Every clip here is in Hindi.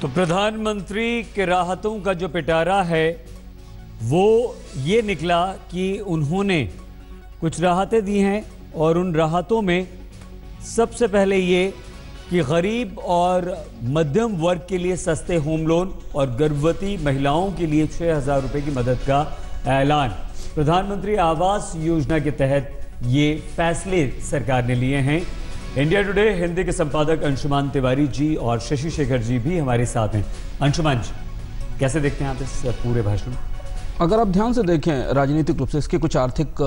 तो प्रधानमंत्री के राहतों का जो पिटारा है वो ये निकला कि उन्होंने कुछ राहतें दी हैं और उन राहतों में सबसे पहले ये कि गरीब और मध्यम वर्ग के लिए सस्ते होम लोन और गर्भवती महिलाओं के लिए 6,000 रुपए की मदद का ऐलान। प्रधानमंत्री आवास योजना के तहत ये फैसले सरकार ने लिए हैं। इंडिया टुडे हिंदी के संपादक अंशुमान तिवारी जी और शशि शेखर जी भी हमारे साथ हैं। अंशुमान जी, कैसे देखते हैं आप इस पूरे भाषण? अगर आप ध्यान से देखें राजनीतिक रूप से इसके कुछ आर्थिक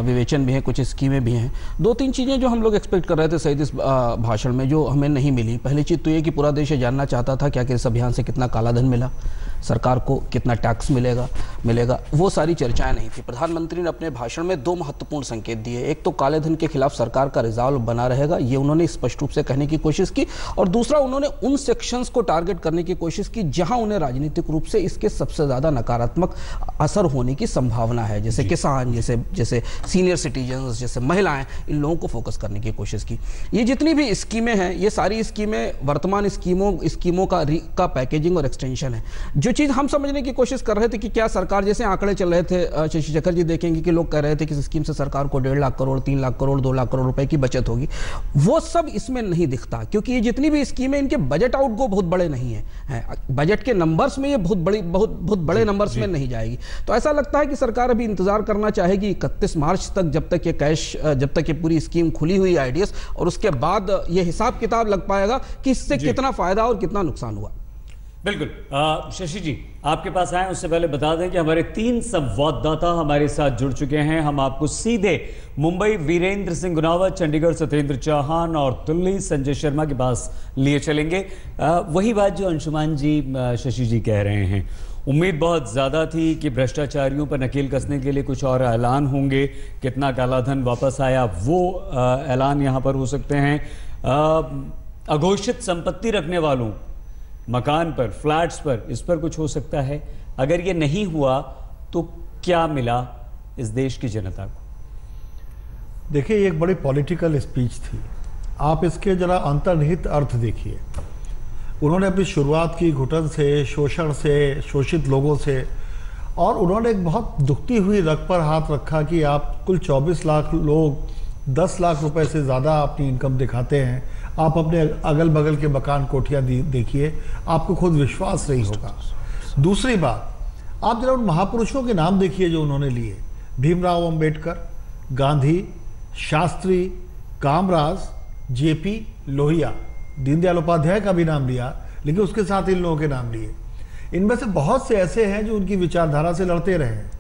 विवेचन भी हैं, कुछ स्कीमें भी हैं। दो तीन चीज़ें जो हम लोग एक्सपेक्ट कर रहे थे सहित इस भाषण में जो हमें नहीं मिली। पहली चीज़ तो ये कि पूरा देश ये जानना चाहता था क्या कि इस अभियान से कितना कालाधन मिला, सरकार को कितना टैक्स मिलेगा, वो सारी चर्चाएं नहीं थी। प्रधानमंत्री ने अपने भाषण में दो महत्वपूर्ण संकेत दिए। एक तो काले धन के खिलाफ सरकार का रिजॉल्व बना रहेगा, ये उन्होंने स्पष्ट रूप से कहने की कोशिश की, और दूसरा उन्होंने उन सेक्शंस को टारगेट करने की कोशिश की जहां उन्हें राजनीतिक रूप से इसके सबसे ज़्यादा नकारात्मक असर होने की संभावना है, जैसे किसान, जैसे सीनियर सिटीजन्स, जैसे महिलाएं, इन लोगों को फोकस करने की कोशिश की। ये जितनी भी स्कीमें हैं, ये सारी स्कीमें वर्तमान स्कीमों का पैकेजिंग और एक्सटेंशन है। जो चीज़ हम समझने की कोशिश कर रहे थे कि क्या सरकार, जैसे आंकड़े चल रहे थे, शशि शेखर जी देखेंगे कि लोग कह रहे थे कि इस स्कीम से सरकार को 1.5 लाख करोड़, 3 लाख करोड़, 2 लाख करोड़ रुपए की बचत होगी। वो सब इसमें नहीं दिखता, क्योंकि ये जितनी भी स्कीमें, इनके बजट आउटगो बहुत बड़े नहीं है। बजट के नंबर्स में ये बहुत बड़े नंबर्स में नहीं जाएगी। तो ऐसा लगता है कि सरकार अभी इंतजार करना चाहेगी 31 मार्च तक, जब तक ये पूरी स्कीम खुली हुई आईडीएस, और उसके बाद ये हिसाब किताब लग पाएगा कि इससे कितना फायदा और कितना नुकसान हुआ। बिल्कुल। शशि जी, आपके पास आए उससे पहले बता दें कि हमारे 3 संवाददाता हमारे साथ जुड़ चुके हैं। हम आपको सीधे मुंबई वीरेंद्र सिंह गुनावत, चंडीगढ़ सत्येंद्र चौहान और दिल्ली संजय शर्मा के पास लिए चलेंगे। वही बात जो अंशुमान जी, शशि जी कह रहे हैं, उम्मीद बहुत ज़्यादा थी कि भ्रष्टाचारियों पर नकेल कसने के लिए कुछ और ऐलान होंगे। कितना कालाधन वापस आया वो ऐलान यहाँ पर हो सकते हैं। अघोषित संपत्ति रखने वालों, मकान पर, फ्लैट्स पर, इस पर कुछ हो सकता है। अगर ये नहीं हुआ तो क्या मिला इस देश की जनता को? देखिए, ये एक बड़ी पॉलिटिकल स्पीच थी। आप इसके जरा अंतर्निहित अर्थ देखिए। उन्होंने अपनी शुरुआत की घुटन से, शोषण से, शोषित लोगों से, और उन्होंने एक बहुत दुखती हुई रग पर हाथ रखा कि आप कुल 24 लाख लोग 10 लाख रुपए से ज़्यादा अपनी इनकम दिखाते हैं। आप अपने अगल बगल के मकान कोठियाँ देखिए, आपको खुद विश्वास नहीं होगा। दूसरी बात, आप जरा उन महापुरुषों के नाम देखिए जो उन्होंने लिए। भीमराव अंबेडकर, गांधी, शास्त्री, कामराज, जेपी, लोहिया, दीनदयाल उपाध्याय का भी नाम लिया, लेकिन उसके साथ इन लोगों के नाम लिए। इनमें से बहुत से ऐसे हैं जो उनकी विचारधारा से लड़ते रहे हैं,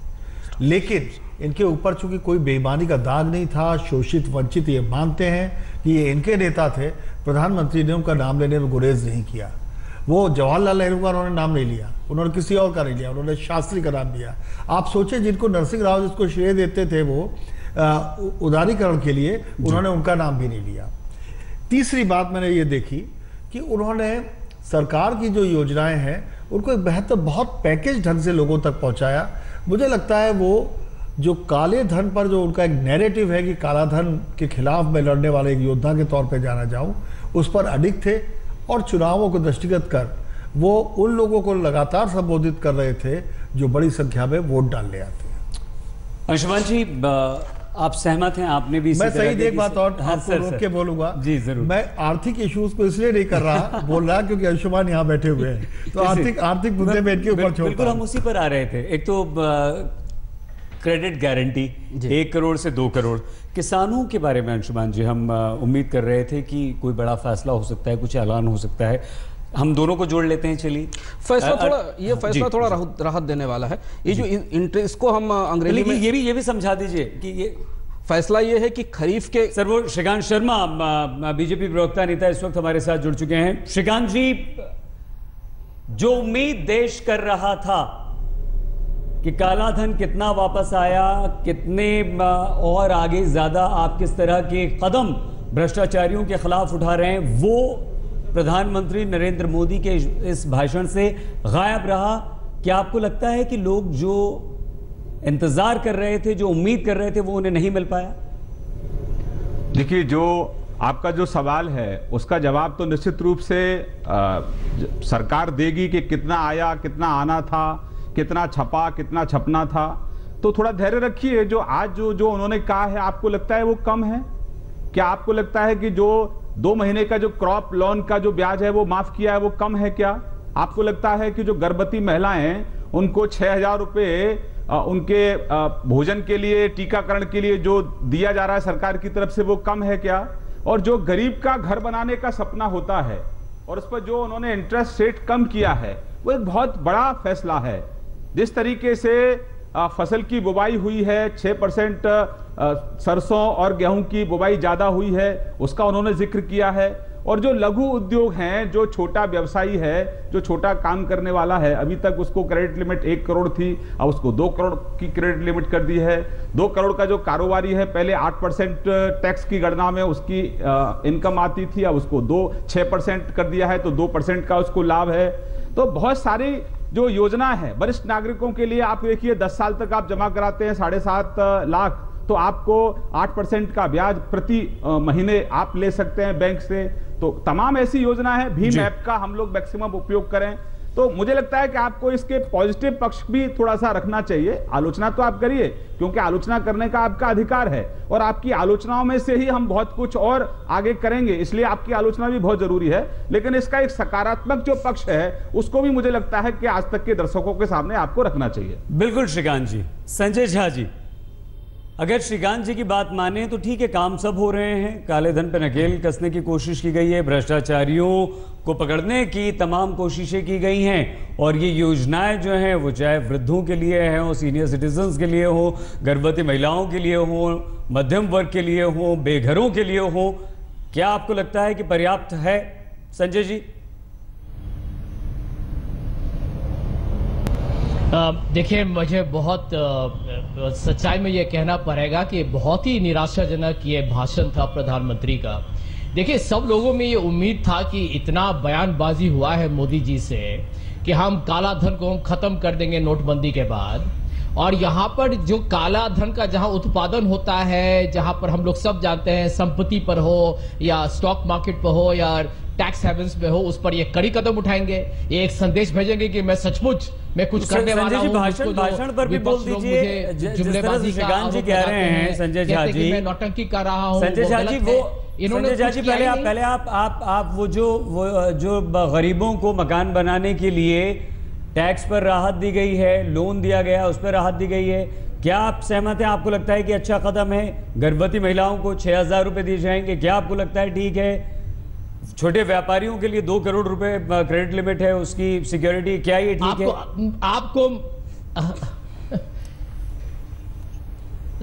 लेकिन इनके ऊपर चूंकि कोई बेईमानी का दाग नहीं था, शोषित वंचित ये मानते हैं कि ये इनके नेता थे। प्रधानमंत्री ने उनका नाम लेने में गुरेज नहीं किया। वो जवाहरलाल नेहरू का उन्होंने नाम नहीं लिया, उन्होंने किसी और का नहीं लिया, उन्होंने शास्त्री का नाम लिया। आप सोचें, जिनको नरसिंह राव जिसको श्रेय देते थे वो उदारीकरण के लिए, उन्होंने उनका नाम भी नहीं लिया। तीसरी बात मैंने ये देखी कि उन्होंने सरकार की जो योजनाएं हैं उनको एक बेहतर, बहुत पैकेज ढंग से लोगों तक पहुंचाया। मुझे लगता है वो जो काले धन पर जो उनका एक नैरेटिव है कि काला धन के खिलाफ मैं लड़ने वाले एक योद्धा के तौर पे जाना चाहूँ, उस पर अडिग थे, और चुनावों को दृष्टिगत कर वो उन लोगों को लगातार संबोधित कर रहे थे जो बड़ी संख्या में वोट डालने आते हैं। अंशुमान जी, आप सहमत हैं? आपने भी मैं सही एक बात और आपको रोक के बोलूंगा जी, जरूर। मैं आर्थिक इश्यूज को इसलिए नहीं कर रहा बोल रहा क्योंकि अंशुमान यहाँ बैठे हुए हैं, तो आर्थिक मुद्दे में इनके ऊपर छोड़ता हूं। बिल्कुल, हम उसी पर आ रहे थे। एक तो क्रेडिट गारंटी 1 करोड़ से 2 करोड़ किसानों के बारे में अंशुमान जी, हम उम्मीद कर रहे थे कि कोई बड़ा फैसला हो सकता है, कुछ ऐलान हो सकता है। हम दोनों को जोड़ लेते हैं। चलिए, फैसला थोड़ा राहत देने वाला है। ये जो इंटरेस्ट को हम अंग्रेजी में ये भी समझा दीजिए कि ये फैसला ये है कि खरीफ के, सर, वो श्रीकांत शर्मा बीजेपी प्रवक्ता नेता इस वक्त हमारे साथ जुड़ चुके हैं। श्रीकांत जी, जो उम्मीद देश कर रहा था कि काला धन कितना वापस आया, कितने और आगे ज्यादा आप किस तरह के कदम भ्रष्टाचारियों के खिलाफ उठा रहे हैं, वो प्रधानमंत्री नरेंद्र मोदी के इस भाषण से गायब रहा। क्या आपको लगता है कि लोग जो इंतजार कर रहे थे, जो उम्मीद कर रहे थे, वो उन्हें नहीं मिल पाया? देखिए, जो आपका जो सवाल है उसका जवाब तो निश्चित रूप से सरकार देगी कि कितना आया, कितना आना था, कितना छपा, कितना छपना था। तो थोड़ा धैर्य रखिए। जो आज जो उन्होंने कहा है, आपको लगता है वो कम है? क्या आपको लगता है कि जो 2 महीने का जो क्रॉप लोन का जो ब्याज है वो माफ किया है वो कम है क्या? आपको लगता है कि जो गर्भवती महिलाएं उनको 6,000 रुपये उनके भोजन के लिए, टीकाकरण के लिए जो दिया जा रहा है सरकार की तरफ से, वो कम है क्या? और जो गरीब का घर बनाने का सपना होता है और उस पर जो उन्होंने इंटरेस्ट रेट कम किया है, वो एक बहुत बड़ा फैसला है। जिस तरीके से फसल की बुवाई हुई है, 6% सरसों और गेहूं की बुवाई ज्यादा हुई है, उसका उन्होंने जिक्र किया है। और जो लघु उद्योग हैं, जो छोटा व्यवसायी है, जो छोटा काम करने वाला है, अभी तक उसको क्रेडिट लिमिट 1 करोड़ थी, अब उसको 2 करोड़ की क्रेडिट लिमिट कर दी है। 2 करोड़ का जो कारोबारी है, पहले 8% टैक्स की गणना में उसकी इनकम आती थी, अब उसको 6% कर दिया है, तो 2% का उसको लाभ है। तो बहुत सारी जो योजना है वरिष्ठ नागरिकों के लिए, आप देखिए 10 साल तक आप जमा कराते हैं 7.5 लाख, तो आपको 8% का ब्याज प्रति महीने आप ले सकते हैं बैंक से। तो तमाम ऐसी योजना है। भीम ऐप का हम लोग मैक्सिमम उपयोग करें। तो मुझे लगता है कि आपको इसके पॉजिटिव पक्ष भी थोड़ा सा रखना चाहिए। आलोचना तो आप करिए, क्योंकि आलोचना करने का आपका अधिकार है, और आपकी आलोचनाओं में से ही हम बहुत कुछ और आगे करेंगे, इसलिए आपकी आलोचना भी बहुत जरूरी है। लेकिन इसका एक सकारात्मक जो पक्ष है उसको भी मुझे लगता है कि आज तक के दर्शकों के सामने आपको रखना चाहिए। बिल्कुल श्रीकांत जी। संजय झा जी, अगर श्रीकांत जी की बात माने तो ठीक है, काम सब हो रहे हैं, काले धन पर नकेल कसने की कोशिश की गई है, भ्रष्टाचारियों को पकड़ने की तमाम कोशिशें की गई हैं, और ये योजनाएं जो हैं वो चाहे वृद्धों के लिए हो, सीनियर सिटीजन्स के लिए हो, गर्भवती महिलाओं के लिए हो, मध्यम वर्ग के लिए हो, बेघरों के लिए हो, क्या आपको लगता है कि पर्याप्त है संजय जी? देखिए, मुझे बहुत सच्चाई में ये कहना पड़ेगा कि बहुत ही निराशाजनक ये भाषण था प्रधानमंत्री का। देखिए, सब लोगों में ये उम्मीद था कि इतना बयानबाजी हुआ है मोदी जी से कि हम काला धन को हम खत्म कर देंगे नोटबंदी के बाद, और यहाँ पर जो काला धन का जहाँ उत्पादन होता है, जहाँ पर हम लोग सब जानते हैं संपत्ति पर हो या स्टॉक मार्केट पर हो या टैक्स हेवंस में हो, उस पर ये कड़ी कदम उठाएंगे। ये एक संदेश भेजेंगे कि मैं सचमुच मैं कुछ करने वाला हूं। भाषण पर भी बोल दीजिए, जुमलेबाजी श्रीकांत जी कह रहे हैं, संजय झा जी मैं नौटंकी कर रहा हूं। संजय झा जी, वो संजय झा जी पहले आप वो जो गरीबों को मकान बनाने के लिए टैक्स पर राहत दी गई है, लोन दिया गया, उस पर राहत दी गई है, क्या आप सहमत हैं? आपको लगता है कि अच्छा कदम है? गर्भवती महिलाओं को 6,000 रुपए दिए जाएंगे, क्या आपको लगता है ठीक है? छोटे व्यापारियों के लिए 2 करोड़ रुपए क्रेडिट लिमिट है, उसकी सिक्योरिटी, क्या ये ठीक है? आपको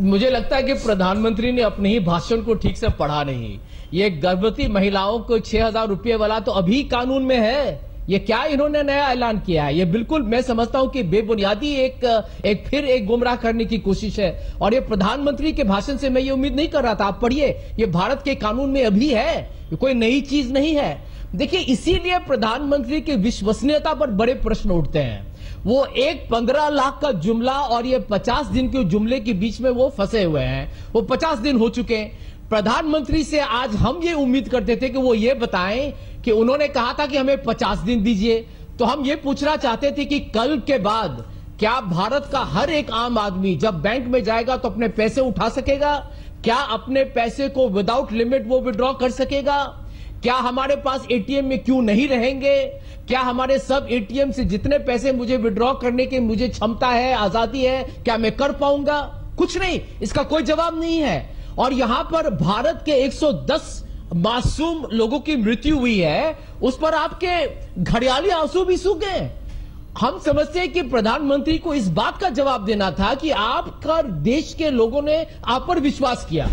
मुझे लगता है कि प्रधानमंत्री ने अपने ही भाषण को ठीक से पढ़ा नहीं। ये गर्भवती महिलाओं को 6,000 रुपये वाला तो अभी कानून में है। ये क्या इन्होंने नया ऐलान किया है? ये बिल्कुल मैं समझता हूं कि बेबुनियादी एक गुमराह करने की कोशिश है, और ये प्रधानमंत्री के भाषण से मैं ये उम्मीद नहीं कर रहा था। आप पढ़िए, ये भारत के कानून में अभी है, ये कोई नई चीज नहीं है। देखिए, इसीलिए प्रधानमंत्री की विश्वसनीयता पर बड़े प्रश्न उठते हैं। वो एक 15 लाख का जुमला और ये 50 दिन के जुमले के बीच में वो फंसे हुए हैं। वो 50 दिन हो चुके हैं। प्रधानमंत्री से आज हम ये उम्मीद करते थे कि वो ये बताएं कि उन्होंने कहा था कि हमें 50 दिन दीजिए, तो हम ये पूछना चाहते थे कि कल के बाद क्या भारत का हर एक आम आदमी जब बैंक में जाएगा तो अपने पैसे उठा सकेगा? क्या अपने पैसे को विदाउट लिमिट वो विड्रॉ कर सकेगा? क्या हमारे पास एटीएम में क्यों नहीं रहेंगे? क्या हमारे सब एटीएम से जितने पैसे मुझे विड्रॉ करने की मुझे क्षमता है, आजादी है, क्या मैं कर पाऊंगा? कुछ नहीं, इसका कोई जवाब नहीं है। और यहां पर भारत के 110 मासूम लोगों की मृत्यु हुई है, उस पर आपके घड़ियाली आंसू भी सूख गए। हम समझते हैं कि प्रधानमंत्री को इस बात का जवाब देना था कि आपका देश के लोगों ने आप पर विश्वास किया,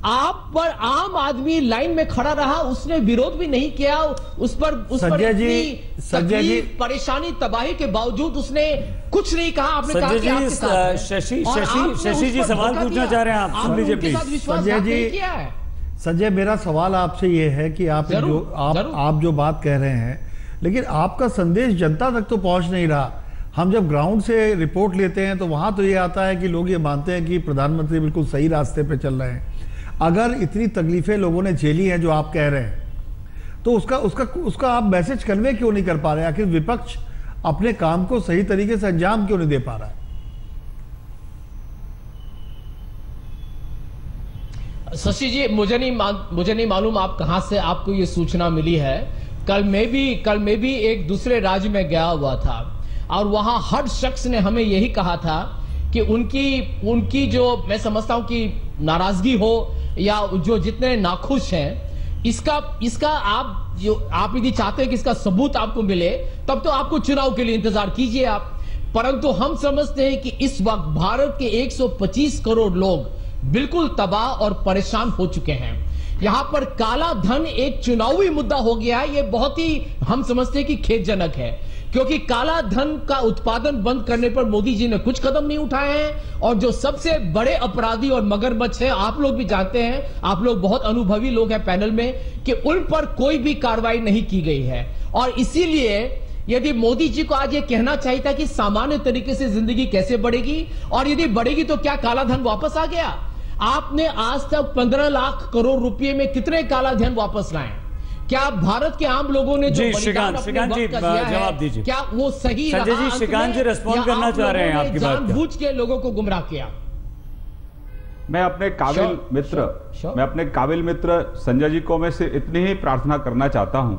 आप पर आम आदमी लाइन में खड़ा रहा, उसने विरोध भी नहीं किया, उस पर संजय जी परेशानी तबाही के बावजूद उसने कुछ नहीं कहा। आपने कहा कि आपके साथ है। शशि जी सवाल पूछना चाह रहे हैं, आप सुन लीजिए प्लीज। संजय जी, संजय मेरा सवाल आपसे ये है कि आप जो बात कह रहे हैं, लेकिन आपका संदेश जनता तक तो पहुंच नहीं रहा। हम जब ग्राउंड से रिपोर्ट लेते हैं तो वहां तो ये आता है कि लोग ये मानते हैं कि प्रधानमंत्री बिल्कुल सही रास्ते पे चल रहे हैं। अगर इतनी तकलीफें लोगों ने झेली हैं जो आप कह रहे हैं, तो उसका आप मैसेज कन्वे क्यों नहीं कर पा रहे? आखिर विपक्ष अपने काम को सही तरीके से अंजाम क्यों नहीं दे पा रहा है? शशि जी, मुझे नहीं मालूम आप कहां से आपको ये सूचना मिली है। कल मैं भी एक दूसरे राज्य में गया हुआ था और वहां हर शख्स ने हमें यही कहा था कि उनकी जो मैं समझता हूं कि नाराजगी हो या जो जितने नाखुश हैं, इसका आप यदि चाहते हैं कि इसका सबूत आपको मिले, तब तो आपको चुनाव के लिए इंतजार कीजिए आप। परंतु हम समझते हैं कि इस वक्त भारत के 125 करोड़ लोग बिल्कुल तबाह और परेशान हो चुके हैं। यहां पर काला धन एक चुनावी मुद्दा हो गया है। यह बहुत ही हम समझते हैं कि खेदजनक है, क्योंकि काला धन का उत्पादन बंद करने पर मोदी जी ने कुछ कदम नहीं उठाए हैं। और जो सबसे बड़े अपराधी और मगरमच्छ है, आप लोग भी जानते हैं, आप लोग बहुत अनुभवी लोग हैं पैनल में, कि उन पर कोई भी कार्रवाई नहीं की गई है। और इसीलिए यदि मोदी जी को आज ये कहना चाहिए था कि सामान्य तरीके से जिंदगी कैसे बढ़ेगी, और यदि बढ़ेगी तो क्या काला धन वापस आ गया? आपने आज तक 15 लाख करोड़ रुपए में कितने काला धन वापस लाए? क्या भारत के आम लोगों ने जो श्रीकांत जी जवाब दीजिए, क्या वो सही रहा? संजय जी, श्रीकांत जी रेस्पॉन्ड करना चाह रहे हैं आपकी बात। जानबूझ के लोगों को गुमराह किया। मैं अपने काबिल मित्र संजय जी को मैं से इतनी ही प्रार्थना करना चाहता हूं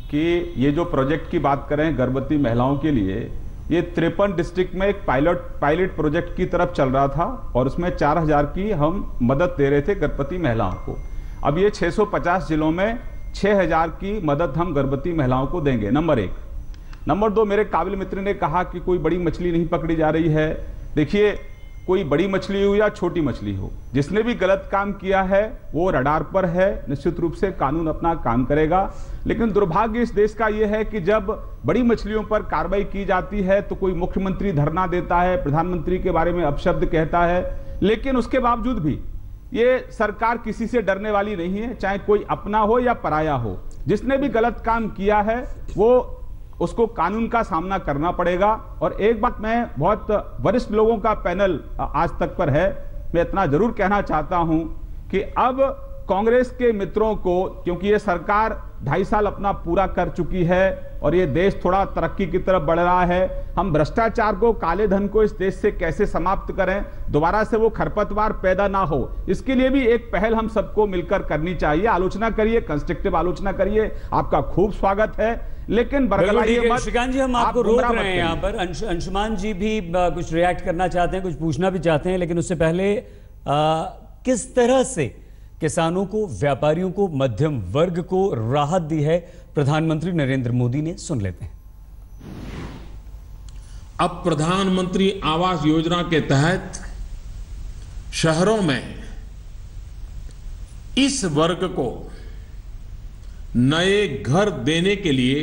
कि ये जो प्रोजेक्ट की बात करें गर्भवती महिलाओं के लिए, ये 53 डिस्ट्रिक्ट में एक पायलट प्रोजेक्ट की तरफ चल रहा था और उसमें 4000 की हम मदद दे रहे थे गर्भवती महिलाओं को। अब ये 650 जिलों में 6000 की मदद हम गर्भवती महिलाओं को देंगे, नंबर 1। नंबर 2, मेरे काबिल मित्र ने कहा कि कोई बड़ी मछली नहीं पकड़ी जा रही है। देखिए, कोई बड़ी मछली हो या छोटी मछली हो, जिसने भी गलत काम किया है वो रडार पर है, निश्चित रूप से कानून अपना काम करेगा। लेकिन दुर्भाग्य इस देश का यह है कि जब बड़ी मछलियों पर कार्रवाई की जाती है तो कोई मुख्यमंत्री धरना देता है, प्रधानमंत्री के बारे में अपशब्द कहता है, लेकिन उसके बावजूद भी ये सरकार किसी से डरने वाली नहीं है, चाहे कोई अपना हो या पराया हो। जिसने भी गलत काम किया है वो उसको कानून का सामना करना पड़ेगा। और एक बात, मैं बहुत वरिष्ठ लोगों का पैनल आज तक पर है, मैं इतना जरूर कहना चाहता हूं कि अब कांग्रेस के मित्रों को, क्योंकि ये सरकार 2.5 साल अपना पूरा कर चुकी है और ये देश थोड़ा तरक्की की तरफ बढ़ रहा है, हम भ्रष्टाचार को, काले धन को इस देश से कैसे समाप्त करें, दोबारा से वो खरपतवार पैदा ना हो, इसके लिए भी एक पहल हम सबको मिलकर करनी चाहिए। आलोचना करिए, कंस्ट्रक्टिव आलोचना करिए, आपका खूब स्वागत है, लेकिन बरगलाइए मत। श्रीकांत जी, हम आपको रोक रहे हैं यहाँ पर। अंशुमान जी भी कुछ रिएक्ट करना चाहते हैं, कुछ पूछना भी चाहते हैं, लेकिन उससे पहले किस तरह से किसानों को, व्यापारियों को, मध्यम वर्ग को राहत दी है प्रधानमंत्री नरेंद्र मोदी ने, सुन लेते हैं। अब प्रधानमंत्री आवास योजना के तहत शहरों में इस वर्ग को नए घर देने के लिए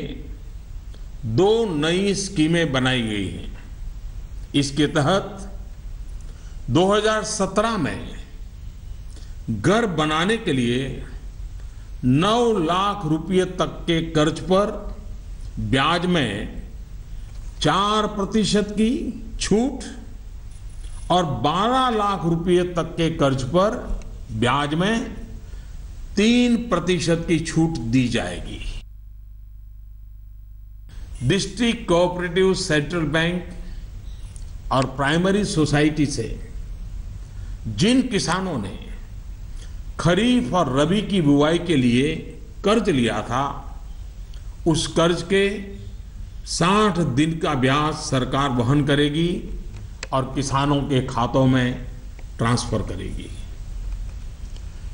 2 नई स्कीमें बनाई गई हैं। इसके तहत 2017 में घर बनाने के लिए 9 लाख रुपए तक के कर्ज पर ब्याज में 4% की छूट और 12 लाख रुपए तक के कर्ज पर ब्याज में 3% की छूट दी जाएगी। डिस्ट्रिक्ट कोऑपरेटिव सेंट्रल बैंक और प्राइमरी सोसाइटी से जिन किसानों ने खरीफ और रबी की बुआई के लिए कर्ज लिया था, उस कर्ज के 60 दिन का ब्याज सरकार वहन करेगी और किसानों के खातों में ट्रांसफर करेगी।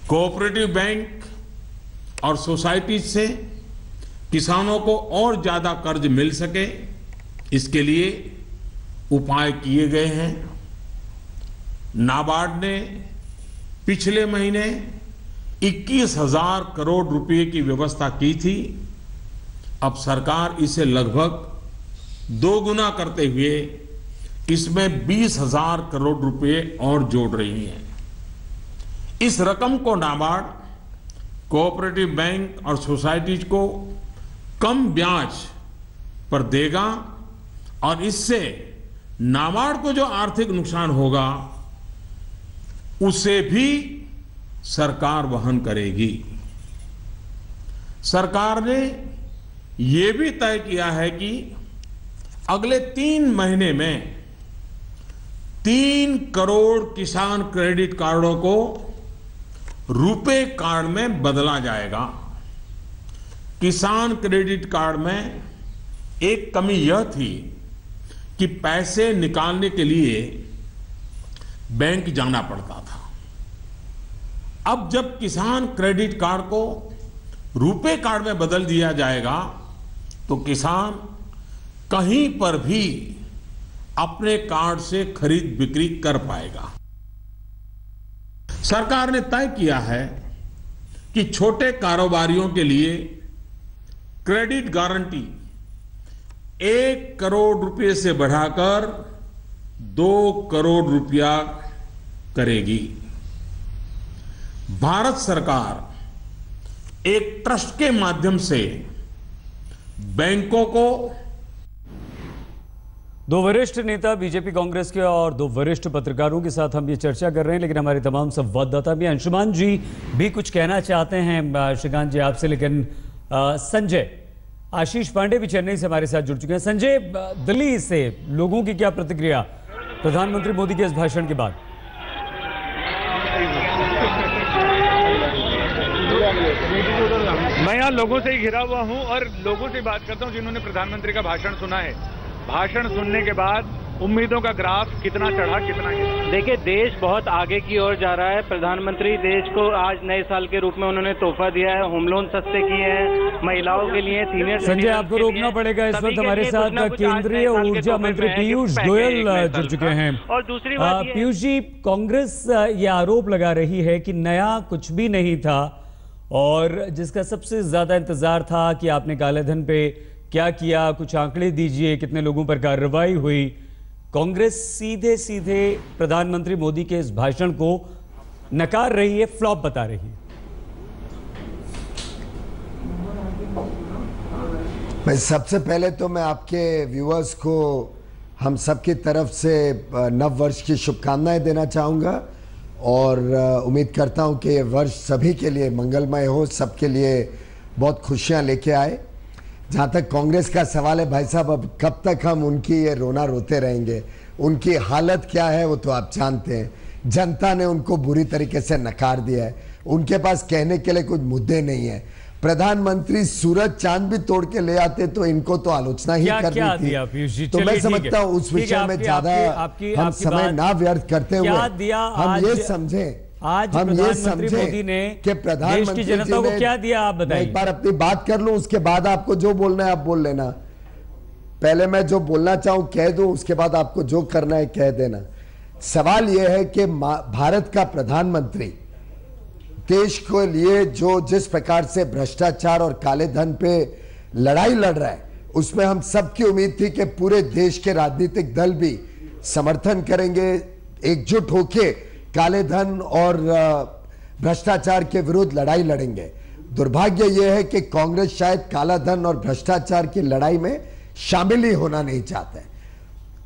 कोऑपरेटिव बैंक और सोसाइटी से किसानों को और ज्यादा कर्ज मिल सके, इसके लिए उपाय किए गए हैं। नाबार्ड ने पिछले महीने 21,000 करोड़ रुपए की व्यवस्था की थी। अब सरकार इसे लगभग 2 गुना करते हुए इसमें 20,000 करोड़ रुपए और जोड़ रही है। इस रकम को नाबार्ड, कोऑपरेटिव बैंक और सोसाइटीज को कम ब्याज पर देगा और इससे नाबार्ड को जो आर्थिक नुकसान होगा उसे भी सरकार वहन करेगी। सरकार ने यह भी तय किया है कि अगले 3 महीने में 3 करोड़ किसान क्रेडिट कार्डों को रुपे कार्ड में बदला जाएगा। किसान क्रेडिट कार्ड में एक कमी यह थी कि पैसे निकालने के लिए बैंक जाना पड़ता था। अब जब किसान क्रेडिट कार्ड को रुपे कार्ड में बदल दिया जाएगा तो किसान कहीं पर भी अपने कार्ड से खरीद बिक्री कर पाएगा। सरकार ने तय किया है कि छोटे कारोबारियों के लिए क्रेडिट गारंटी 1 करोड़ रुपए से बढ़ाकर 2 करोड़ रुपया करेगी। भारत सरकार एक ट्रस्ट के माध्यम से बैंकों को दो वरिष्ठ नेता बीजेपी कांग्रेस के और 2 वरिष्ठ पत्रकारों के साथ हम ये चर्चा कर रहे हैं, लेकिन हमारे तमाम संवाददाता भी, अंशुमान जी भी कुछ कहना चाहते हैं श्रीकांत जी आपसे, लेकिन संजय आशीष पांडे भी चेन्नई से हमारे साथ जुड़ चुके हैं। संजय, दिल्ली से लोगों की क्या प्रतिक्रिया प्रधानमंत्री मोदी के इस भाषण के बाद? मैं यहाँ लोगों से ही घिरा हुआ हूँ और लोगों से बात करता हूँ जिन्होंने प्रधानमंत्री का भाषण सुना है। भाषण सुनने के बाद उम्मीदों का ग्राफ कितना चढ़ा, कितना गिरा? देखिए, देश बहुत आगे की ओर जा रहा है। प्रधानमंत्री देश को आज नए साल के रूप में उन्होंने तोहफा दिया है। होम लोन सस्ते किए हैं, महिलाओं के लिए, सीनियर संजय आपको रोकना पड़ेगा, इस वक्त हमारे साथ केंद्रीय ऊर्जा मंत्री पीयूष गोयल जुड़ चुके हैं। और दूसरी बात, पीयूष जी, कांग्रेस ये आरोप लगा रही है कि नया कुछ भी नहीं था और जिसका सबसे ज्यादा इंतजार था कि आपने काले धन पे क्या किया, कुछ आंकड़े दीजिए, कितने लोगों पर कार्रवाई हुई। कांग्रेस सीधे सीधे प्रधानमंत्री मोदी के इस भाषण को नकार रही है, फ्लॉप बता रही है। मैं सबसे पहले तो मैं आपके व्यूअर्स को हम सबकी तरफ से नव वर्ष की शुभकामनाएं देना चाहूँगा और उम्मीद करता हूँ कि ये वर्ष सभी के लिए मंगलमय हो, सबके लिए बहुत खुशियाँ लेके आए। जहाँ तक कांग्रेस का सवाल है भाई साहब, अब कब तक हम उनकी ये रोना रोते रहेंगे? उनकी हालत क्या है वो तो आप जानते हैं। जनता ने उनको बुरी तरीके से नकार दिया है, उनके पास कहने के लिए कुछ मुद्दे नहीं है। प्रधानमंत्री सूरज चांद भी तोड़ के ले आते तो इनको तो आलोचना ही करनी थी। तो मैं समझता हूँ उस विषय में ज्यादा हम समय ना व्यर्थ करते हुए हम ये समझें, हम ये समझे ने कि प्रधानमंत्री की जनता को क्या दिया, आप बताइए। एक बार अपनी बात कर लूं, उसके बाद आपको जो बोलना है आप बोल लेना। पहले मैं जो बोलना चाहूं कह दूं, उसके बाद आपको जो करना है कह देना। सवाल यह है कि भारत का प्रधानमंत्री देश के लिए जो जिस प्रकार से भ्रष्टाचार और काले धन पे लड़ाई लड़ रहा है, उसमें हम सबकी उम्मीद थी कि पूरे देश के राजनीतिक दल भी समर्थन करेंगे, एकजुट होके काले धन और भ्रष्टाचार के विरुद्ध लड़ाई लड़ेंगे। दुर्भाग्य यह है कि कांग्रेस शायद काला धन और भ्रष्टाचार की लड़ाई में शामिल ही होना नहीं चाहता है।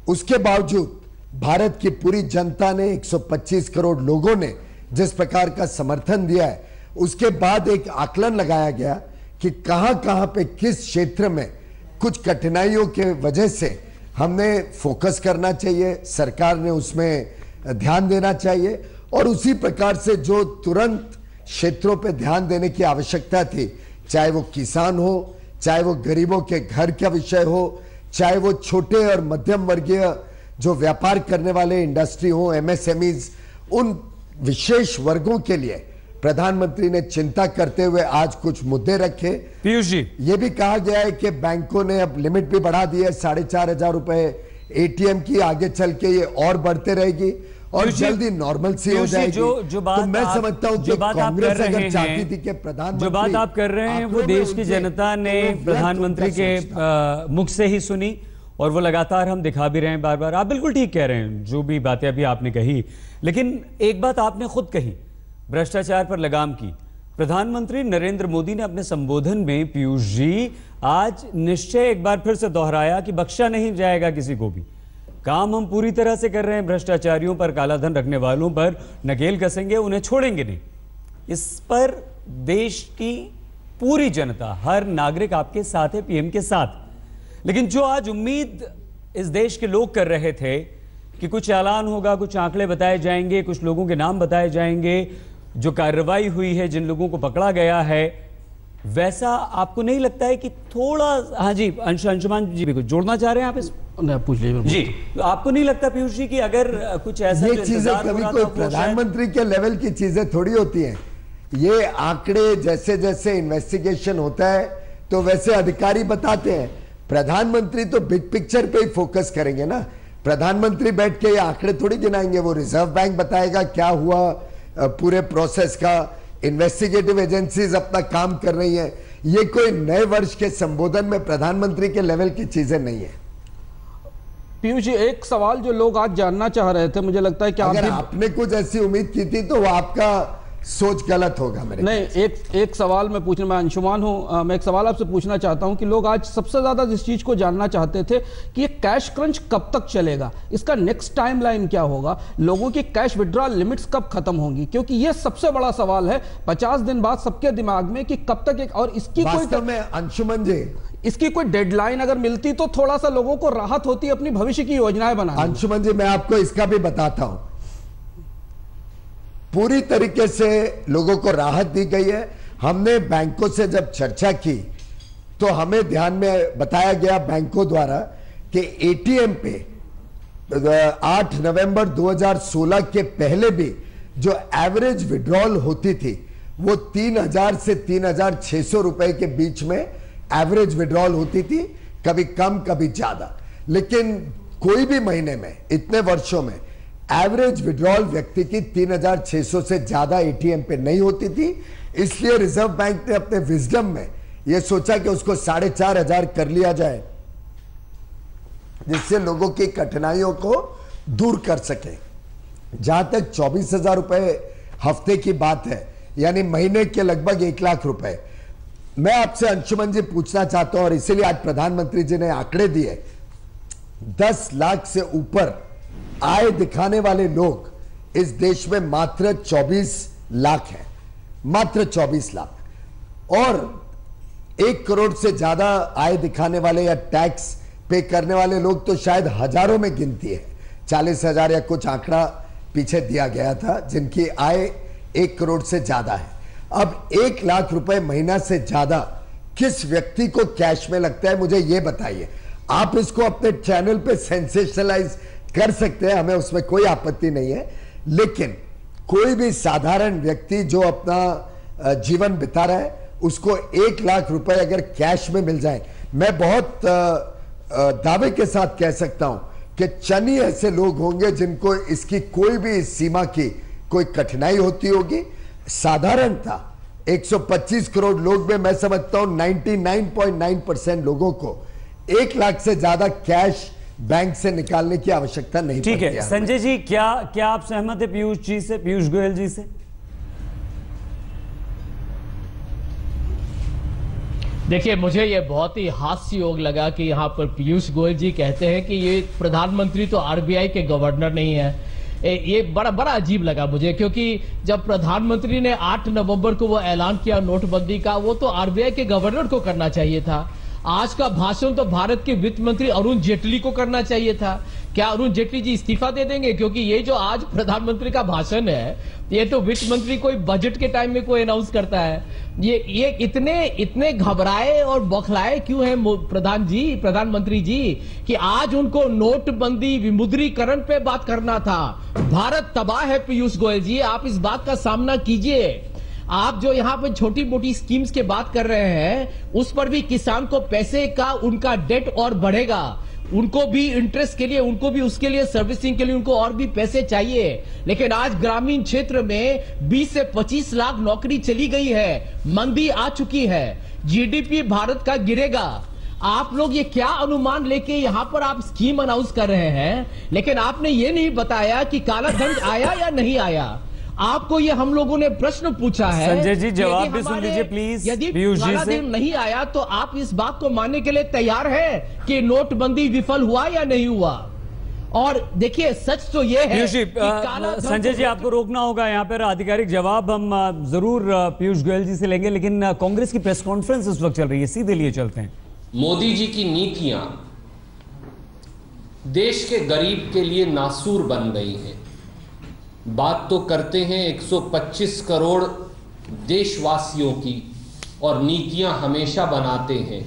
उसके बावजूद भारत की पूरी जनता ने, 125 करोड़ लोगों ने जिस प्रकार का समर्थन दिया है, उसके बाद एक आकलन लगाया गया कि कहां कहां पे किस क्षेत्र में कुछ कठिनाइयों के वजह से हमने फोकस करना चाहिए, सरकार ने उसमें ध्यान देना चाहिए और उसी प्रकार से जो तुरंत क्षेत्रों पे ध्यान देने की आवश्यकता थी, चाहे वो किसान हो, चाहे वो गरीबों के घर का विषय हो, चाहे वो छोटे और मध्यम वर्गीय जो व्यापार करने वाले इंडस्ट्री हो, एमएसएमईज, उन विशेष वर्गों के लिए प्रधानमंत्री ने चिंता करते हुए आज कुछ मुद्दे रखे। पीयूष जी, ये भी कहा गया है कि बैंकों ने अब लिमिट भी बढ़ा दी है, 4,500 रुपए एटीएम की, आगे चल के ये और बढ़ते रहेगी और जल्दी नॉर्मल सी हो जाएगी। जो बात तो मैं समझता हूं कि कांग्रेस अगर चाहती थी कि प्रधानमंत्री, जो बात आप कर रहे हैं वो देश की जनता ने प्रधानमंत्री के मुख से ही सुनी और वो लगातार हम दिखा भी रहे हैं बार बार। आप बिल्कुल ठीक कह रहे हैं जो भी बातें अभी आपने कही, लेकिन एक बात आपने खुद कही, भ्रष्टाचार पर लगाम की। प्रधानमंत्री नरेंद्र मोदी ने अपने संबोधन में, पीयूष जी, आज निश्चय एक बार फिर से दोहराया कि बख्शा नहीं जाएगा किसी को भी। काम हम पूरी तरह से कर रहे हैं, भ्रष्टाचारियों पर, काला धन रखने वालों पर नकेल कसेंगे, उन्हें छोड़ेंगे नहीं। इस पर देश की पूरी जनता, हर नागरिक आपके साथ है, पीएम के साथ। लेकिन जो आज उम्मीद इस देश के लोग कर रहे थे कि कुछ ऐलान होगा, कुछ आंकड़े बताए जाएंगे, कुछ लोगों के नाम बताए जाएंगे, जो कार्रवाई हुई है, जिन लोगों को पकड़ा गया है, वैसा आपको नहीं लगता है कि थोड़ा, हाँ जी अंशुमान जी भी कुछ जोड़ना चाह रहे हैं आप इस पूछ लीजिए जी, तो आपको नहीं लगता पीयूष जी कि अगर कुछ ऐसा ये चीजें कभी कोई प्रधानमंत्री के लेवल की चीजें थोड़ी होती हैं। ये आंकड़े जैसे जैसे इन्वेस्टिगेशन होता है तो वैसे अधिकारी बताते हैं। प्रधानमंत्री तो बिग पिक्चर पे ही फोकस करेंगे ना। प्रधानमंत्री बैठ के ये आंकड़े थोड़ी गिनाएंगे, वो रिजर्व बैंक बताएगा क्या हुआ पूरे प्रोसेस का। इन्वेस्टिगेटिव एजेंसीज अपना काम कर रही हैं। ये कोई नए वर्ष के संबोधन में प्रधानमंत्री के लेवल की चीजें नहीं है। पीयूष जी, एक सवाल जो लोग आज जानना चाह रहे थे, मुझे लगता है कि अगर आपने कुछ ऐसी उम्मीद की थी तो वो आपका सोच गलत होगा मेरे। नहीं, एक सवाल मैं पूछना, मैं अंशुमान हूं, मैं एक सवाल आपसे पूछना चाहता हूं कि लोग आज सबसे ज्यादा जिस चीज को जानना चाहते थे कि ये कैश क्रंच कब तक चलेगा, इसका नेक्स्ट टाइमलाइन क्या होगा, लोगों की कैश विड्रॉल लिमिट्स कब खत्म होंगी, क्योंकि ये सबसे बड़ा सवाल है 50 दिन बाद सबके दिमाग में कि कब तक एक, और इसकी वास्तव में अंशुमन जी इसकी कोई डेडलाइन अगर मिलती तो थोड़ा सा लोगों को राहत होती अपनी भविष्य की योजनाएं बनाने। अंशुमन जी, मैं आपको इसका भी बताता हूं। पूरी तरीके से लोगों को राहत दी गई है। हमने बैंकों से जब चर्चा की तो हमें ध्यान में बताया गया बैंकों द्वारा कि एटीएम पे 8 नवंबर 2016 के पहले भी जो एवरेज विड्रॉल होती थी वो 3000 से 3600 रुपए के बीच में एवरेज विड्रॉल होती थी, कभी कम कभी ज्यादा। लेकिन कोई भी महीने में इतने वर्षों में एवरेज विड्रॉल व्यक्ति की 3600 से ज्यादा एटीएम पे नहीं होती थी। इसलिए रिजर्व बैंक ने अपने विजडम में यह सोचा कि उसको 4500 कर लिया जाए, जिससे लोगों की कठिनाइयों को दूर कर सके। जहां तक 24,000 रुपए हफ्ते की बात है, यानी महीने के लगभग 1 लाख रुपए, मैं आपसे अंशुमन जी पूछना चाहता हूं, और इसीलिए आज प्रधानमंत्री जी ने आंकड़े दिए, 10 लाख से ऊपर आय दिखाने वाले लोग इस देश में मात्र 24 लाख हैं, मात्र 24 लाख। और 1 करोड़ से ज्यादा आय दिखाने वाले या टैक्स पे करने वाले लोग तो शायद हजारों में गिनती है। 40,000 या कुछ आंकड़ा पीछे दिया गया था जिनकी आय 1 करोड़ से ज्यादा है। अब 1 लाख रुपए महीना से ज्यादा किस व्यक्ति को कैश में लगता है, मुझे यह बताइए। आप इसको अपने चैनल पे सेंसेशनलाइज कर सकते हैं, हमें उसमें कोई आपत्ति नहीं है, लेकिन कोई भी साधारण व्यक्ति जो अपना जीवन बिता रहा है उसको 1 लाख रुपए अगर कैश में मिल जाए, मैं बहुत दावे के साथ कह सकता हूं कि चंद ही ऐसे लोग होंगे जिनको इसकी कोई भी सीमा की कोई कठिनाई होती होगी। साधारणता 125 करोड़ लोग में मैं समझता हूं 99.9% लोगों को 1 लाख से ज्यादा कैश बैंक से निकालने की आवश्यकता नहीं। ठीक है संजय जी, क्या आप सहमत है पीयूष जी से, पीयूष गोयल जी से? देखिए, मुझे ये बहुत ही हास्ययोग लगा कि यहाँ पर पीयूष गोयल जी कहते हैं कि ये प्रधानमंत्री तो आरबीआई के गवर्नर नहीं है। ये बड़ा अजीब लगा मुझे, क्योंकि जब प्रधानमंत्री ने 8 नवंबर को वो ऐलान किया नोटबंदी का, वो तो आरबीआई के गवर्नर को करना चाहिए था। आज का भाषण तो भारत के वित्त मंत्री अरुण जेटली को करना चाहिए था। क्या अरुण जेटली जी इस्तीफा दे देंगे? क्योंकि ये जो आज प्रधानमंत्री का भाषण है, ये तो वित्त मंत्री कोई बजट के टाइम में कोई अनाउंस करता है। ये इतने घबराए और बौखलाए क्यों हैं प्रधानमंत्री जी कि आज उनको नोटबंदी विमुद्रीकरण पे बात करना था। भारत तबाह है पीयूष गोयल जी, आप इस बात का सामना कीजिए। आप जो यहाँ पे छोटी मोटी स्कीम्स की बात कर रहे हैं, उस पर भी किसान को पैसे का उनका डेट और बढ़ेगा, उनको भी इंटरेस्ट के लिए, उनको भी उसके लिए सर्विसिंग के लिए उनको और भी पैसे चाहिए। लेकिन आज ग्रामीण क्षेत्र में 20 से 25 लाख नौकरी चली गई है, मंदी आ चुकी है, जीडीपी भारत का गिरेगा। आप लोग ये क्या अनुमान लेके यहाँ पर आप स्कीम अनाउंस कर रहे हैं, लेकिन आपने ये नहीं बताया कि काला धन आया या नहीं आया। आपको ये हम लोगों ने प्रश्न पूछा है। संजय जी जवाब भी सुन लीजिए प्लीज। यदि काला धन नहीं आया तो आप इस बात को मानने के लिए तैयार हैं कि नोटबंदी विफल हुआ या नहीं हुआ? और देखिए सच तो ये है पीयूष जी, कि काला धन संजय जी आपको रोकना होगा यहाँ पर। आधिकारिक जवाब हम जरूर पीयूष गोयल जी से लेंगे, लेकिन कांग्रेस की प्रेस कॉन्फ्रेंस इस वक्त चल रही है, सीधे लिए चलते हैं। मोदी जी की नीतियां देश के गरीब के लिए नासूर बन गई हैं। बात तो करते हैं 125 करोड़ देशवासियों की और नीतियां हमेशा बनाते हैं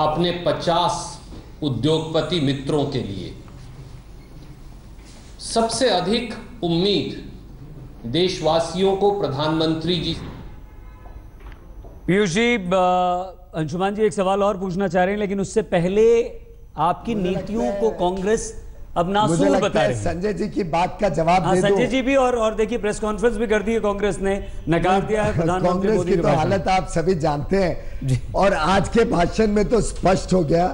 अपने 50 उद्योगपति मित्रों के लिए। सबसे अधिक उम्मीद देशवासियों को प्रधानमंत्री जी। पीयूष जी, अंशुमान जी एक सवाल और पूछना चाह रहे हैं, लेकिन उससे पहले आपकी नीतियों को कांग्रेस अब नासूर बता रही है। संजय जी की बात का जवाब दे दो। संजय जी भी और देखिए प्रेस कॉन्फ्रेंस भी कर दी है कांग्रेस ने, नकार दिया है प्रधानमंत्री कांग्रेस की तो हालत आप सभी जानते हैं। और आज के भाषण में तो स्पष्ट हो गया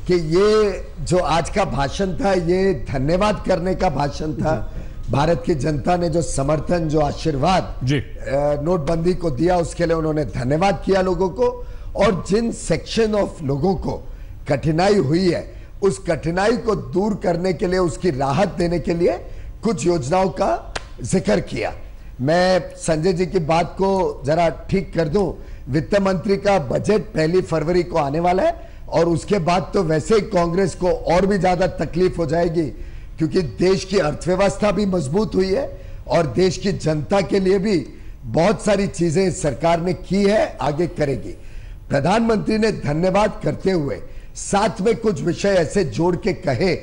कि ये जो आज का भाषण था ये धन्यवाद करने का भाषण था। भारत की जनता ने जो समर्थन, जो आशीर्वाद नोटबंदी को दिया, उसके लिए उन्होंने धन्यवाद किया लोगों को। और जिन सेक्शन ऑफ लोगों को कठिनाई हुई है, उस कठिनाई को दूर करने के लिए, उसकी राहत देने के लिए कुछ योजनाओं का जिक्र किया। मैं संजय जी की बात को जरा ठीक कर दूं, वित्त मंत्री का बजट 1 फरवरी को आने वाला है और उसके बाद तो वैसे ही कांग्रेस को और भी ज्यादा तकलीफ हो जाएगी, क्योंकि देश की अर्थव्यवस्था भी मजबूत हुई है और देश की जनता के लिए भी बहुत सारी चीजें सरकार ने की है, आगे करेगी। प्रधानमंत्री ने धन्यवाद करते हुए साथ में कुछ विषय ऐसे जोड़ के कहे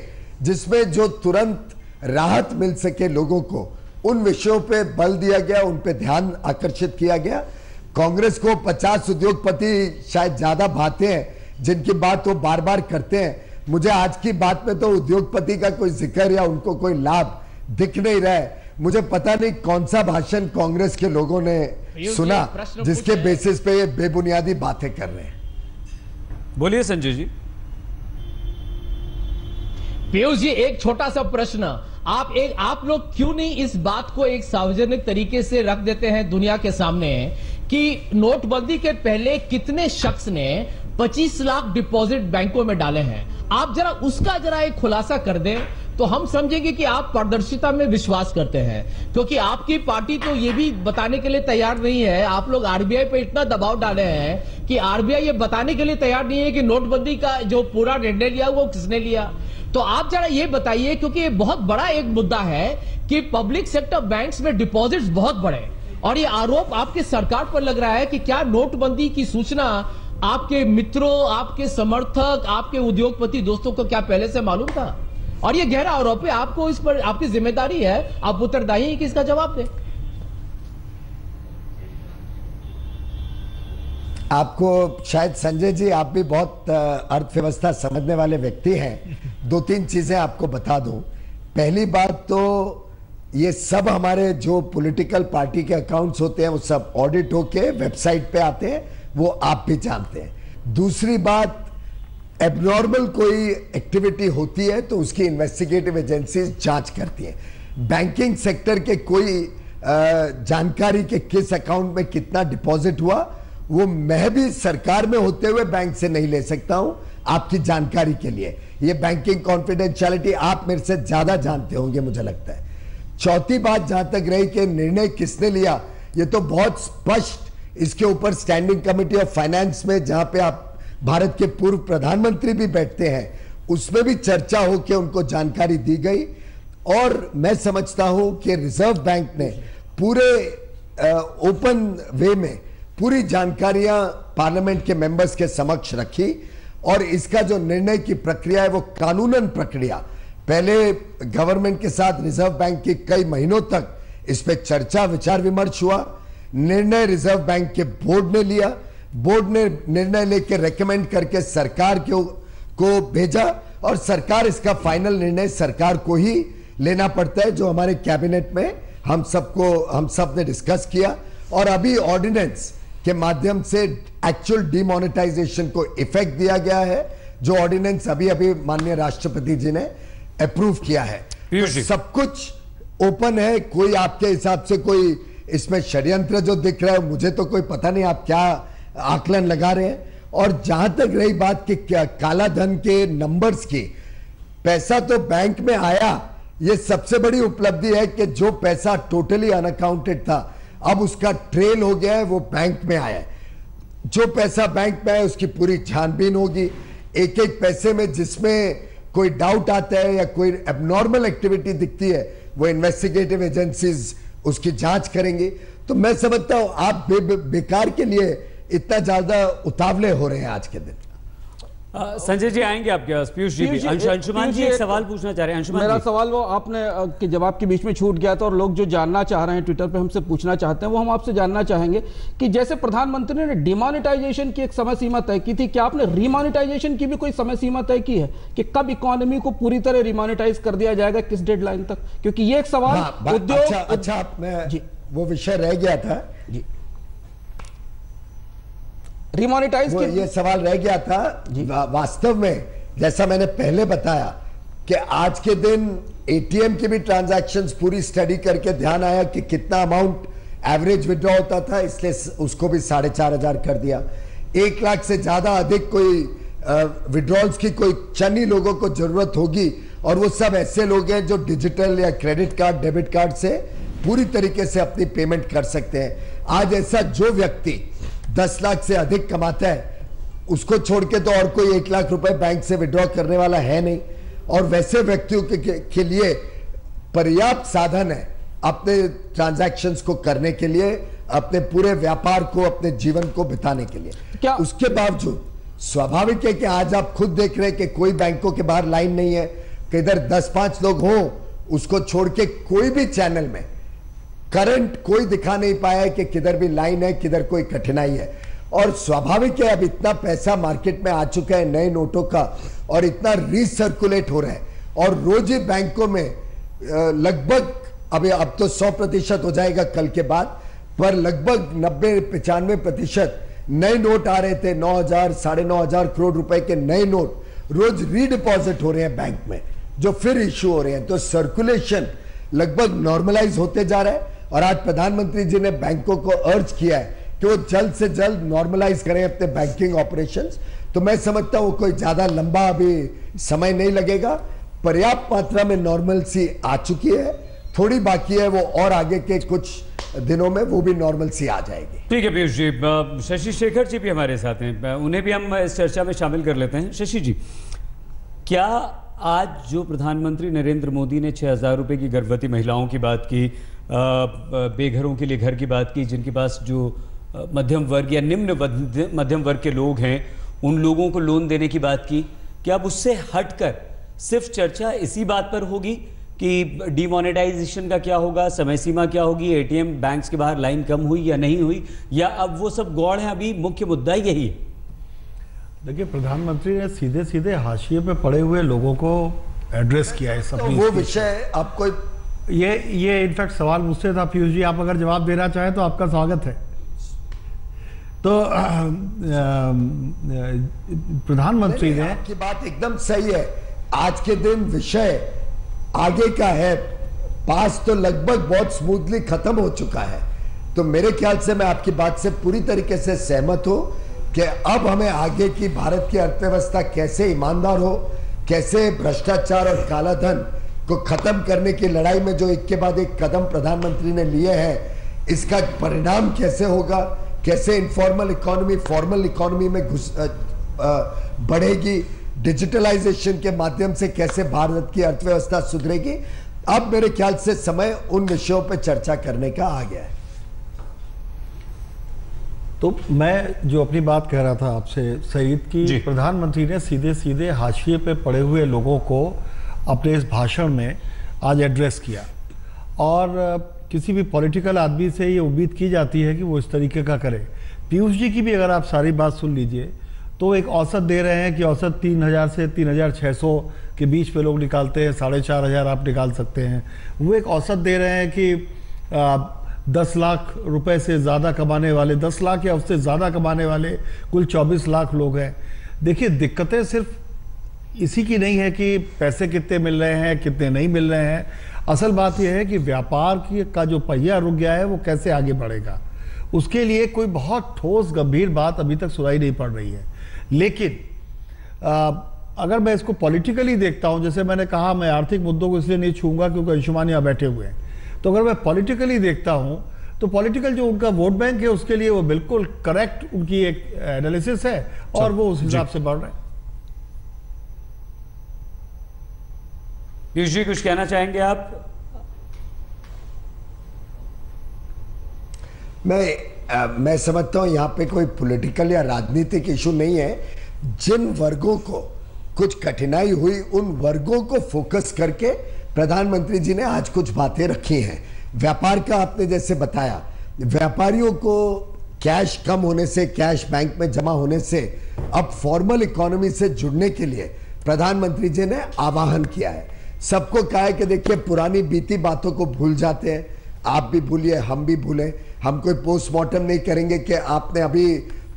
जिसमें जो तुरंत राहत मिल सके लोगों को, उन विषयों पे बल दिया गया, उन पे ध्यान आकर्षित किया गया। कांग्रेस को 50 उद्योगपति शायद ज्यादा भाते हैं जिनकी बात वो बार बार करते हैं। मुझे आज की बात में तो उद्योगपति का कोई जिक्र या उनको कोई लाभ दिख नहीं रहा है। मुझे पता नहीं कौन सा भाषण कांग्रेस के लोगों ने सुना जिसके बेसिस पे ये बेबुनियादी बातें कर रहे हैं। बोलिए संजय जी। पीयूष जी, एक छोटा सा प्रश्न, आप लोग क्यों नहीं इस बात को एक सार्वजनिक तरीके से रख देते हैं दुनिया के सामने कि नोटबंदी के पहले कितने शख्स ने 25 लाख डिपॉजिट बैंकों में डाले हैं? आप जरा उसका एक खुलासा कर दें तो हम समझेंगे कि आप पारदर्शिता में विश्वास करते हैं, क्योंकि आपकी पार्टी तो ये भी बताने के लिए तैयार नहीं है। आप लोग आरबीआई पे इतना दबाव डाले हैं कि आरबीआई ये बताने के लिए तैयार नहीं है कि नोटबंदी का जो पूरा निर्णय लिया वो किसने लिया। तो आप जरा ये बताइए, क्योंकि ये बहुत बड़ा एक मुद्दा है कि पब्लिक सेक्टर बैंक्स में डिपॉजिट्स बहुत बढ़े और ये आरोप आपके सरकार पर लग रहा है कि क्या नोटबंदी की सूचना आपके मित्रों, आपके समर्थक, आपके उद्योगपति दोस्तों को क्या पहले से मालूम था? और ये गहरा आरोप है, आपको इस पर आपकी जिम्मेदारी है, आप उत्तरदायी हैं कि इसका जवाब दें। आपको शायद संजय जी, आप भी बहुत अर्थव्यवस्था समझने वाले व्यक्ति हैं। 2-3 चीजें आपको बता दूं। पहली बात तो ये सब हमारे जो पॉलिटिकल पार्टी के अकाउंट्स होते हैं वो सब ऑडिट होके वेबसाइट पे आते हैं, वो आप भी जानते हैं। दूसरी बात, एबनॉर्मल कोई एक्टिविटी होती है तो उसकी इन्वेस्टिगेटिव एजेंसीज जांच करती हैं। बैंकिंग सेक्टर के कोई जानकारी के किस अकाउंट में कितना डिपॉजिट हुआ, वो मैं भी सरकार में होते हुए बैंक से नहीं ले सकता हूं। आपकी जानकारी के लिए, ये बैंकिंग कॉन्फिडेंशियलिटी आप मेरे से ज्यादा जानते होंगे मुझे लगता है। चौथी बात जहां तक रही कि निर्णय किसने लिया, ये तो बहुत स्पष्ट, इसके ऊपर स्टैंडिंग कमेटी ऑफ फाइनेंस में, जहां पे आप भारत के पूर्व प्रधानमंत्री भी बैठते हैं, उसमें भी चर्चा हो के उनको जानकारी दी गई। और मैं समझता हूं कि रिजर्व बैंक ने पूरे ओपन वे में पूरी जानकारियां पार्लियामेंट के मेंबर्स के समक्ष रखी और इसका जो निर्णय की प्रक्रिया है वो कानूनन प्रक्रिया, पहले गवर्नमेंट के साथ रिजर्व बैंक की कई महीनों तक इस पे चर्चा विचार विमर्श हुआ। निर्णय रिजर्व बैंक के बोर्ड ने लिया, बोर्ड ने निर्णय लेकर रेकमेंड करके सरकार को भेजा और सरकार, इसका फाइनल निर्णय सरकार को ही लेना पड़ता है, जो हमारे कैबिनेट में हम सब ने डिस्कस किया। और अभी ऑर्डिनेंस के माध्यम से एक्चुअल डिमोनेटाइजेशन को इफेक्ट दिया गया है, जो ऑर्डिनेंस अभी माननीय राष्ट्रपति जी ने अप्रूव किया है। तो सब कुछ ओपन है। कोई आपके हिसाब से कोई इसमें षड्यंत्र जो दिख रहा है, मुझे तो कोई पता नहीं आप क्या आकलन लगा रहे हैं। और जहां तक रही बात कि काला धन के नंबर्स की, पैसा तो बैंक में आया, ये सबसे बड़ी उपलब्धि है कि जो पैसा टोटली अनअकाउंटेड था अब उसका ट्रेल हो गया है, वो बैंक में आया है। जो पैसा बैंक में आया उसकी पूरी छानबीन होगी, एक एक पैसे में जिसमें कोई डाउट आता है या कोई एबनॉर्मल एक्टिविटी दिखती है वो इन्वेस्टिगेटिव एजेंसीज उसकी जांच करेंगी। तो मैं समझता हूं आप बेकार के लिए इतना ज्यादा उतावले हो रहे हैं आज के दिन। संजय जी आएंगे आपके पास। पीयूष जी भी, अंशुमान जी एक सवाल पूछना चाह रहे हैं। अंशुमान मेरा जी, सवाल वो आपने के जवाब के बीच में छूट गया था और लोग जो जानना चाह रहे हैं ट्विटर पे हमसे पूछना चाहते हैं वो हम आपसे जानना चाहेंगे कि जैसे प्रधानमंत्री ने डिमोनेटाइजेशन की एक समय सीमा तय की थी, क्या आपने रिमोनेटाइजेशन की भी कोई समय सीमा तय की है कि कब इकोनॉमी को पूरी तरह रिमोनेटाइज कर दिया जाएगा, किस डेडलाइन तक? क्योंकि ये एक सवाल उद्योग। अच्छा मैं वो विषय रह गया था जी, रिमोनेटाइज ये सवाल रह गया था। वास्तव में जैसा मैंने पहले बताया कि आज के दिन एटीएम की भी ट्रांजैक्शंस पूरी स्टडी करके ध्यान आया कि कितना अमाउंट एवरेज विड्रॉ होता था, इसलिए उसको भी 4,500 कर दिया। 1 लाख से ज्यादा अधिक कोई विड्रॉल्स की कोई चंद ही लोगों को जरूरत होगी और वो सब ऐसे लोग हैं जो डिजिटल या क्रेडिट कार्ड डेबिट कार्ड से पूरी तरीके से अपनी पेमेंट कर सकते हैं। आज ऐसा जो व्यक्ति 10 लाख से अधिक कमाता है उसको छोड़ के तो और कोई 1 लाख रुपए बैंक से विड्रॉ करने वाला है नहीं, और वैसे व्यक्तियों के लिए पर्याप्त साधन है अपने ट्रांजैक्शंस को करने के लिए, अपने पूरे व्यापार को, अपने जीवन को बिताने के लिए। क्या उसके बावजूद स्वाभाविक है कि आज आप खुद देख रहे हैं कि कोई बैंकों के बाहर लाइन नहीं है, कि इधर 10-5 लोग हों, उसको छोड़ के कोई भी चैनल में करंट कोई दिखा नहीं पाया है कि किधर भी लाइन है, किधर कोई कठिनाई है। और स्वाभाविक है अब इतना पैसा मार्केट में आ चुका है नए नोटों का और इतना रीसर्कुलेट हो रहा है, और रोज ही बैंकों में लगभग अब तो 100% हो जाएगा कल के बाद, पर लगभग 90-95% नए नोट आ रहे थे। 9,000 9,500 करोड़ रुपए के नए नोट रोज रीडिपॉजिट हो रहे हैं बैंक में, जो फिर इश्यू हो रहे हैं। तो सर्कुलेशन लगभग नॉर्मलाइज होते जा रहा है, और आज प्रधानमंत्री जी ने बैंकों को अर्ज किया है कि वो जल्द से जल्द नॉर्मलाइज करें अपने बैंकिंग ऑपरेशंस। तो मैं समझता हूं कोई ज्यादा लंबा अभी समय नहीं लगेगा, पर्याप्त मात्रा में नॉर्मलसी आ चुकी है, थोड़ी बाकी है वो, और आगे के कुछ दिनों में वो भी नॉर्मलसी आ जाएगी। ठीक है पीयूष जी। शशि शेखर जी भी हमारे साथ हैं, उन्हें भी हम इस चर्चा में शामिल कर लेते हैं। शशि जी, क्या आज जो प्रधानमंत्री नरेंद्र मोदी ने 6,000 रुपये की गर्भवती महिलाओं की बात की, बेघरों के लिए घर की बात की, जिनके पास जो मध्यम वर्ग या निम्न मध्यम वर्ग के लोग हैं उन लोगों को लोन देने की बात की, क्या अब उससे हटकर सिर्फ चर्चा इसी बात पर होगी कि डिमोनेटाइजेशन का क्या होगा, समय सीमा क्या होगी, एटीएम बैंक्स के बाहर लाइन कम हुई या नहीं हुई, या अब वो सब गौड़ है, अभी मुख्य मुद्दा यही है? देखिए, प्रधानमंत्री ने सीधे सीधे हाशिए पे पड़े हुए लोगों को एड्रेस किया है सब। तो वो विषय आपको ये इनफैक्ट सवाल मुझसे था पीयूष जी, आप अगर जवाब देना चाहें तो आपका स्वागत है। तो प्रधानमंत्री ने, आपकी बात एकदम सही है। आज के दिन विषय आगे का है, पास तो लगभग बहुत स्मूथली खत्म हो चुका है। तो मेरे ख्याल से मैं आपकी बात से पूरी तरीके से सहमत हूं कि अब हमें आगे की भारत की अर्थव्यवस्था कैसे ईमानदार हो, कैसे भ्रष्टाचार और कालाधन को खत्म करने की लड़ाई में जो एक के बाद एक कदम प्रधानमंत्री ने लिए हैं, इसका परिणाम कैसे होगा, कैसे इनफॉर्मल इकोनॉमी फॉर्मल इकोनॉमी में बढ़ेगी, डिजिटलाइजेशन के माध्यम से कैसे भारत की अर्थव्यवस्था सुधरेगी। अब मेरे ख्याल से समय उन विषयों पर चर्चा करने का आ गया है। तो मैं जो अपनी बात कह रहा था आपसे सईद की, प्रधानमंत्री ने सीधे सीधे हाशिए पे पड़े हुए लोगों को अपने इस भाषण में आज एड्रेस किया, और किसी भी पॉलिटिकल आदमी से ये उम्मीद की जाती है कि वो इस तरीके का करे। पीयूष जी की भी अगर आप सारी बात सुन लीजिए तो एक औसत दे रहे हैं कि औसत 3,000 से 3,600 के बीच पे लोग निकालते हैं, 4,500 आप निकाल सकते हैं। वो एक औसत दे रहे हैं कि 10 लाख रुपए से ज़्यादा कमाने वाले, 10 लाख या उससे ज़्यादा कमाने वाले कुल 24 लाख लोग हैं। देखिए, दिक्कतें सिर्फ इसी की नहीं है कि पैसे कितने मिल रहे हैं, कितने नहीं मिल रहे हैं। असल बात यह है कि व्यापार का जो पहिया रुक गया है वो कैसे आगे बढ़ेगा, उसके लिए कोई बहुत ठोस गंभीर बात अभी तक सुनाई नहीं पड़ रही है। लेकिन अगर मैं इसको पॉलिटिकली देखता हूं, जैसे मैंने कहा मैं आर्थिक मुद्दों को इसलिए नहीं छूंगा क्योंकि अंशुमान यहाँ बैठे हुए हैं, तो अगर मैं पॉलिटिकली देखता हूं तो पॉलिटिकल जो उनका वोट बैंक है उसके लिए वो बिल्कुल करेक्ट उनकी एक एनालिसिस है और वो उस हिसाब से बढ़ रहे हैं। पीयूष जी कुछ कहना चाहेंगे आप? मैं समझता हूं यहां पे कोई पॉलिटिकल या राजनीतिक इशू नहीं है। जिन वर्गों को कुछ कठिनाई हुई उन वर्गों को फोकस करके प्रधानमंत्री जी ने आज कुछ बातें रखी हैं। व्यापार का आपने जैसे बताया, व्यापारियों को कैश कम होने से, कैश बैंक में जमा होने से अब फॉर्मल इकोनॉमी से जुड़ने के लिए प्रधानमंत्री जी ने आह्वान किया है। सबको कहा है कि देखिए पुरानी बीती बातों को भूल जाते हैं, आप भी भूलिए हम भी भूलें। हम कोई पोस्टमार्टम नहीं करेंगे कि आपने अभी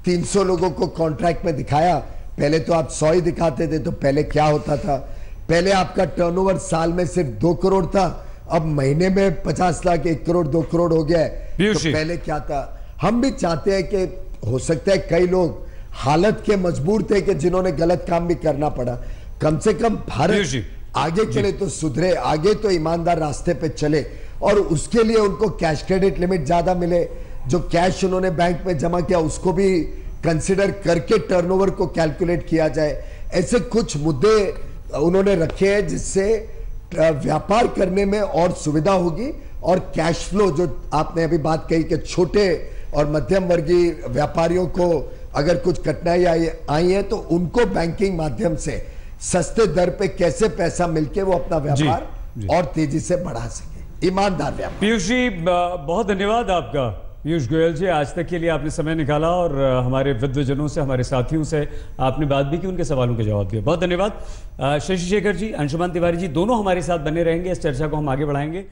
300 लोगों को कॉन्ट्रैक्ट में दिखाया, पहले तो आप 100 ही दिखाते थे, तो पहले क्या होता था? पहले आपका टर्नओवर साल में सिर्फ 2 करोड़ था, अब महीने में 50 लाख 1 करोड़ 2 करोड़ हो गया है। तो पहले क्या था? हम भी चाहते हैं कि हो सकता है कई लोग हालत के मजबूर थे कि जिन्होंने गलत काम भी करना पड़ा, कम से कम भारत आगे चले तो सुधरे, आगे तो ईमानदार रास्ते पे चले और उसके लिए उनको कैश क्रेडिट लिमिट ज्यादा मिले। जो कैश उन्होंने बैंक में जमा किया उसको भी कंसिडर करके टर्नओवर को कैलकुलेट किया जाए। ऐसे कुछ मुद्दे उन्होंने रखे हैं जिससे व्यापार करने में और सुविधा होगी और कैश फ्लो, जो आपने अभी बात कही कि छोटे और मध्यम वर्गीय व्यापारियों को अगर कुछ कठिनाई आई है तो उनको बैंकिंग माध्यम से सस्ते दर पे कैसे पैसा मिलके वो अपना व्यापार और तेजी से बढ़ा सके, ईमानदार व्यापार। पीयूष जी बहुत धन्यवाद आपका। पीयूष गोयल जी, आज तक के लिए आपने समय निकाला और हमारे विद्वजनों से, हमारे साथियों से आपने बात भी की, उनके सवालों के जवाब दिए, बहुत धन्यवाद। शशि शेखर जी, अंशुमान तिवारी जी दोनों हमारे साथ बने रहेंगे, इस चर्चा को हम आगे बढ़ाएंगे।